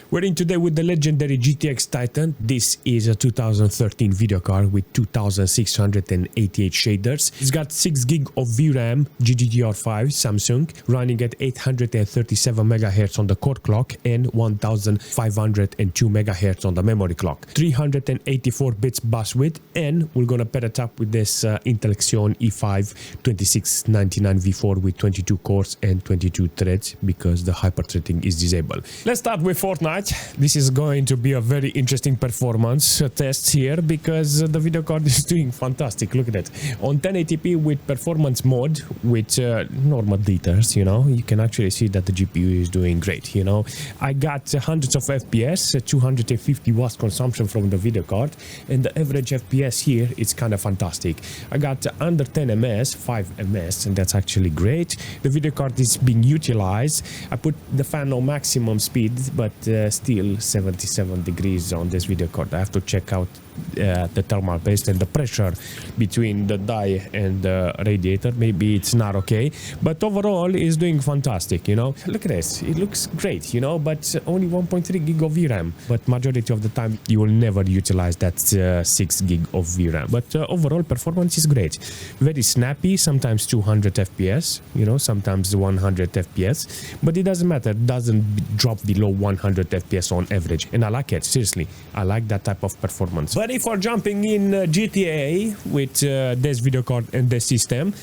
We're in today with the legendary GTX Titan. This is a 2013 video card with 2688 shaders. It's got 6 gig of VRAM GDDR5 Samsung running at 837 MHz on the core clock and 1502 MHz on the memory clock. 384 bits bus width, and we're gonna pair it up with this Intel Xeon E5 2699 V4 with 22 cores and 22 threads because the hyper-threading is disabled. Let's start with Fortnite. This is going to be a very interesting performance test here because the video card is doing fantastic. Look at it. On 1080p with performance mode with normal details, you know, you can actually see that the GPU is doing great, you know. I got hundreds of FPS, 250 watts consumption from the video card, and the average FPS here is kind of fantastic. I got under 10 ms, 5 ms, and that's actually great. The video card is being utilized. I put the fan on maximum speed, but still 77 degrees on this video card. I have to check out the thermal paste and the pressure between the die and the radiator. Maybe it's not okay, but overall it's doing fantastic, you know. Look at this, it looks great, you know, but only 1.3 gig of VRAM, but majority of the time you will never utilize that 6 gig of VRAM. But overall performance is great, very snappy, sometimes 200 FPS, you know, sometimes 100 FPS, but it doesn't matter, it doesn't drop below 100 FPS on average, and I like it, seriously, I like that type of performance. But if we're jumping in GTA with this video card and this system,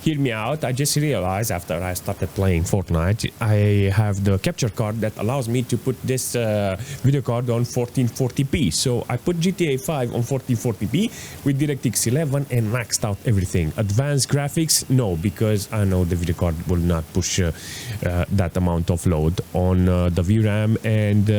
hear me out. I just realized after I started playing Fortnite, I have the capture card that allows me to put this video card on 1440p. So I put GTA 5 on 1440p with DirectX 11 and maxed out everything. Advanced graphics, no, because I know the video card will not push that amount of load on the VRAM, and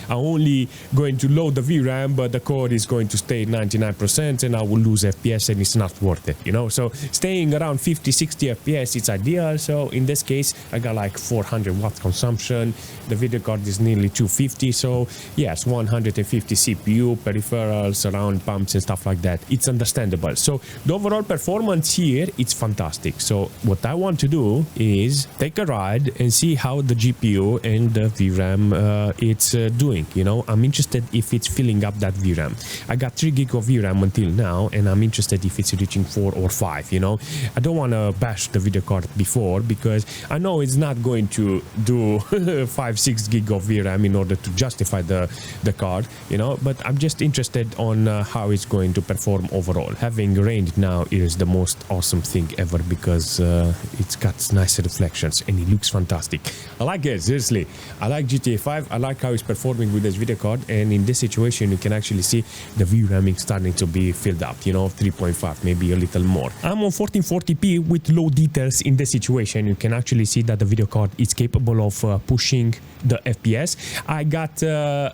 I'm only going to load the VRAM, but the core is going to stay 99%, and I will lose FPS, and it's not worth it, you know. So staying around 50-60 FPS, it's ideal. So in this case, I got like 400 watts consumption. The video card is nearly 250. So yes, 150 CPU, peripherals, around pumps and stuff like that. It's understandable. So the overall performance here, it's fantastic. So what I want to do is take a ride and see how the GPU and the VRAM it's doing. You know, I'm interested if it's filling up that VRAM. I got 3 gig of VRAM until now, and I'm interested if it's reaching 4 or 5. You know, I don't want to bash the video card before because I know it's not going to do 5-6 gig of VRAM in order to justify the card, you know, but I'm just interested on how it's going to perform overall. Having rained now is the most awesome thing ever because it's got nice reflections and it looks fantastic. I like it, seriously. I like GTA 5. I like how it's performing with this video card, and in this situation you can actually see the VRAM starting to be filled up, you know, 3.5, maybe a little more. I'm on 1440p with low details. In this situation you can actually see that the video card is capable of pushing the FPS. I got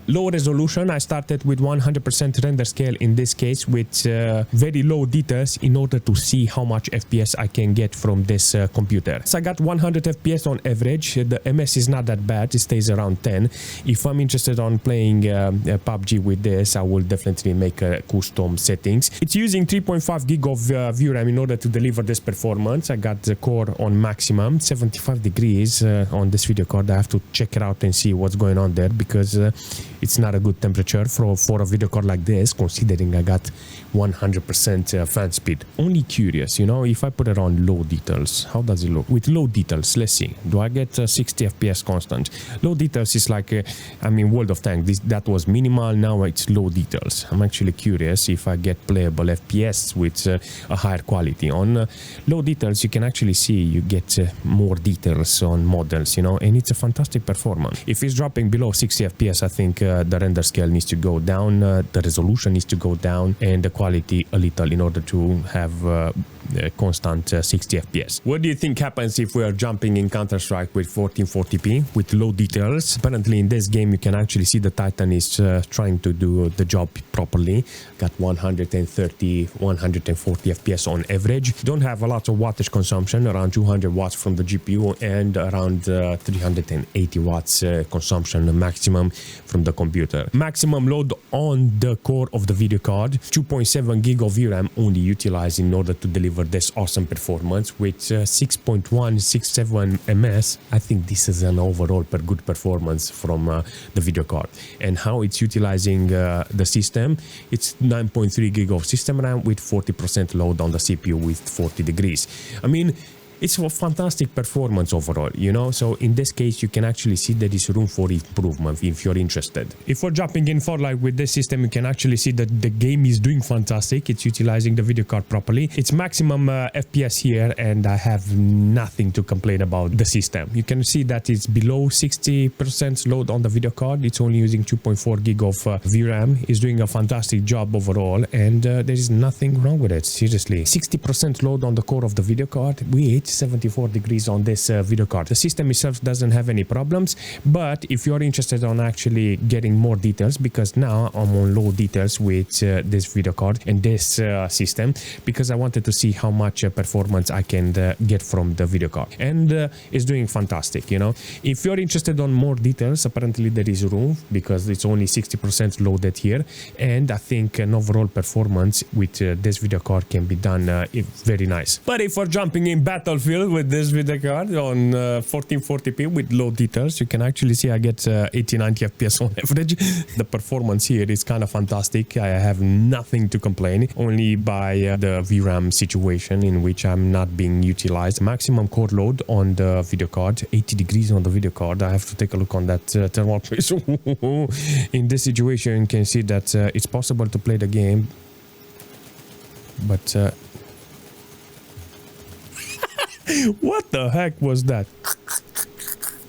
low resolution. I started with 100% render scale in this case with very low details in order to see how much FPS I can get from this computer. So I got 100 FPS on average. The MS is not that bad, it stays around 10. If I'm interested on playing PUBG with this, I will definitely make custom settings. It's using 3.5 gig of VRAM in order to deliver this performance. I got the core on maximum, 75 degrees on this video card. I have to check it out and see what's going on there because it's not a good temperature for a video card like this, considering I got 100% fan speed. Only curious, you know, if I put it on low details, how does it look? With low details, let's see. Do I get 60 FPS constant? Low details is like, I mean, World of Tanks. That was minimal, now it's low details. I'm actually curious if I get playable FPS with a higher quality. On low details, you can actually see you get more details on models, you know, and it's a fantastic performance. If it's dropping below 60 FPS, I think the render scale needs to go down, the resolution needs to go down, and the quality a little in order to have constant 60 FPS. What do you think happens if we are jumping in Counter-Strike with 1440p with low details? Apparently in this game you can actually see the Titan is trying to do the job properly. Got 130, 140 FPS on average. Don't have a lot of watts wattage consumption, around 200 watts from the GPU and around 380 watts consumption maximum from the computer. Maximum load on the core of the video card, 2.7 gig of VRAM only utilized in order to deliver this awesome performance with 6.167 ms. I think this is an overall good performance from the video card. And how it's utilizing the system, it's 9.3 gig of system RAM with 40% load on the CPU with 40 degrees. I mean, it's a fantastic performance overall, you know. So in this case, you can actually see there is room for improvement if you're interested. If we're jumping in Farlight with this system, you can actually see that the game is doing fantastic. It's utilizing the video card properly. It's maximum FPS here, and I have nothing to complain about the system. You can see that it's below 60% load on the video card. It's only using 2.4 gig of VRAM. It's doing a fantastic job overall, and there is nothing wrong with it. Seriously, 60% load on the core of the video card with 74 degrees on this video card. The system itself doesn't have any problems, but if you're interested on actually getting more details, because now I'm on low details with this video card and this system, because I wanted to see how much performance I can get from the video card, and it's doing fantastic, you know. If you're interested on more details, apparently there is room because it's only 60% loaded here, and I think an overall performance with this video card can be done very nice. But if we're jumping in Battlefield with this video card on 1440p with low details, you can actually see I get 80-90 FPS on average. The performance here is kind of fantastic. I have nothing to complain, only by the VRAM situation in which I'm not being utilized. Maximum core load on the video card, 80 degrees on the video card. I have to take a look on that thermal paste. In this situation, you can see that it's possible to play the game, but what the heck was that?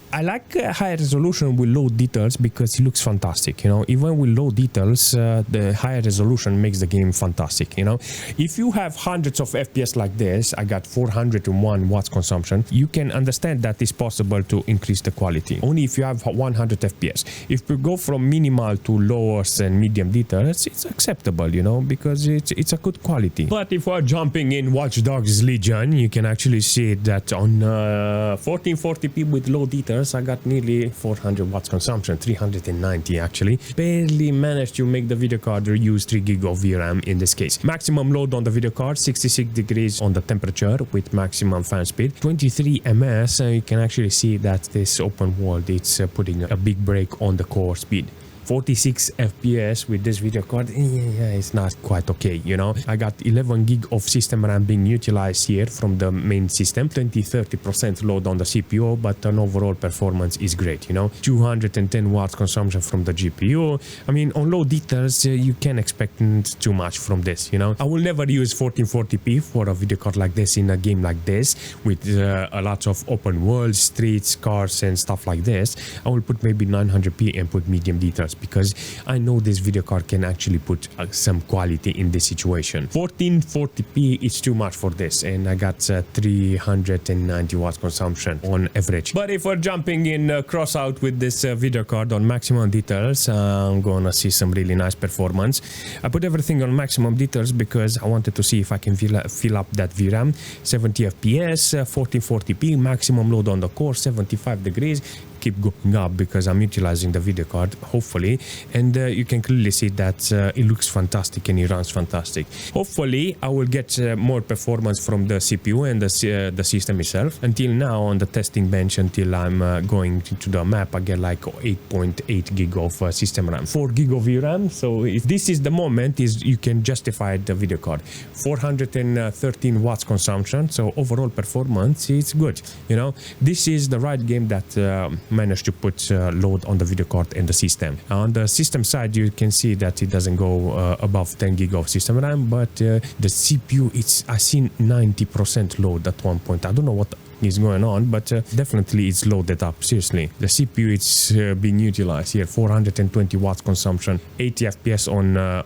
I like high resolution with low details because it looks fantastic, you know. Even with low details, the higher resolution makes the game fantastic, you know. If you have hundreds of FPS like this, I got 401 watts consumption, you can understand that it's possible to increase the quality. Only if you have 100 FPS. If you go from minimal to lower and medium details, it's acceptable, you know, because it's a good quality. But if we're jumping in Watch Dogs Legion, you can actually see that on 1440p with low details, I got nearly 400 watts consumption, 390 actually. Barely managed to make the video card use 3 gig of VRAM in this case. Maximum load on the video card, 66 degrees on the temperature with maximum fan speed, 23 ms. You can actually see that this open world, it's putting a big break on the core speed. 46 FPS with this video card, yeah, it's not quite okay, you know. I got 11 gig of system RAM being utilized here from the main system, 20-30% load on the CPU, but an overall performance is great, you know. 210 watts consumption from the GPU. I mean, on low details, you can expect too much from this, you know. I will never use 1440p for a video card like this in a game like this with a lot of open world, streets, cars and stuff like this. I will put maybe 900p and put medium details, because I know this video card can actually put some quality in this situation. 1440p is too much for this, and I got 390 watts consumption on average. But if we're jumping in Crossout with this video card on maximum details, I'm gonna see some really nice performance. I put everything on maximum details because I wanted to see if I can fill up that VRAM. 70 FPS, 1440p, maximum load on the core, 75 degrees. Keep going up because I'm utilizing the video card, hopefully, and you can clearly see that it looks fantastic and it runs fantastic. Hopefully I will get more performance from the CPU and the system itself. Until now on the testing bench, until I'm going to the map, I get like 8.8 gig of system RAM, 4 gig of VRAM. So if this is the moment, you can justify the video card. 413 watts consumption, so overall performance is good, you know. This is the right game that managed to put load on the video card and the system. On the system side, you can see that it doesn't go above 10 gig of system RAM, but the CPU, I seen 90% load at one point. I don't know what is going on, but definitely it's loaded up. Seriously, the CPU it's being utilized here. 420 watts consumption, 80 FPS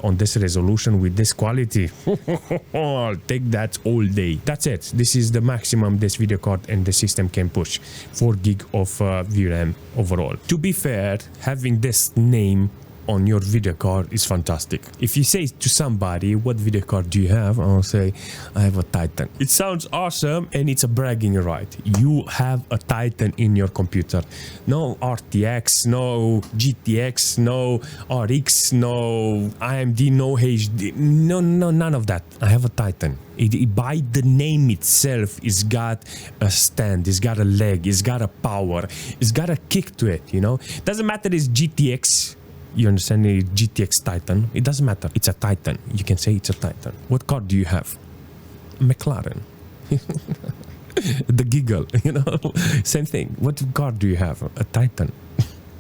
on this resolution with this quality. I'll take that all day. That's it. This is the maximum this video card and the system can push. 4 gig of VRAM overall. To be fair, having this name on your video card is fantastic. If you say to somebody, what video card do you have? I'll say, I have a Titan. It sounds awesome and it's a bragging right. You have a Titan in your computer. No RTX, no GTX, no RX, no AMD, no HD, no, none of that. I have a Titan. By the name itself, it's got a stand, it's got a leg, it's got a power, it's got a kick to it, you know. Doesn't matter it's GTX, you understand, it's GTX Titan, it doesn't matter, it's a Titan. You can say it's a Titan. What car do you have? A McLaren. The Giggle, you know, same thing. What car do you have? A Titan.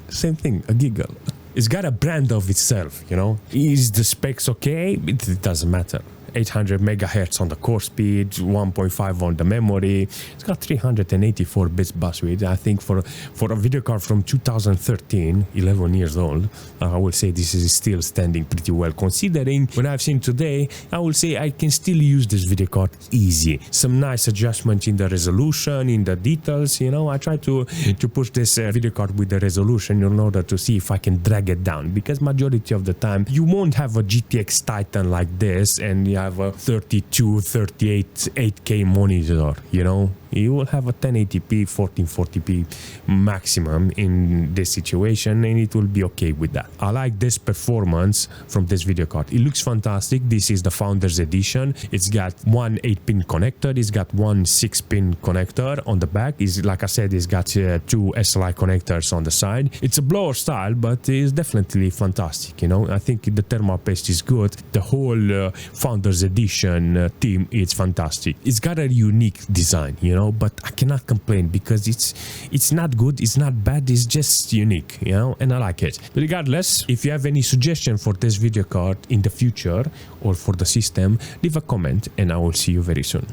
Same thing, a Giggle. It's got a brand of itself, you know. Is the specs okay? It doesn't matter. 800 megahertz on the core speed, 1.5 on the memory. It's got 384 bits bus width. I think for a video card from 2013, 11 years old, I will say this is still standing pretty well. Considering what I've seen today, I will say I can still use this video card easy. Some nice adjustments in the resolution, in the details, you know. I try to push this video card with the resolution in order to see if I can drag it down, because majority of the time you won't have a GTX Titan like this and you have a 32, 38, 8K monitor, you know. You will have a 1080p, 1440p maximum in this situation, and it will be okay with that. I like this performance from this video card. It looks fantastic. This is the Founders Edition. It's got one 8-pin connector. It's got one 6-pin connector on the back. It's, like I said, it's got two SLI connectors on the side. It's a blower style, but it's definitely fantastic, you know. I think the thermal paste is good. The whole Founders Edition theme is fantastic. It's got a unique design, you know, but I cannot complain because it's not good, it's not bad, it's just unique, you know, and I like it. But regardless, if you have any suggestion for this video card in the future or for the system, leave a comment and I will see you very soon.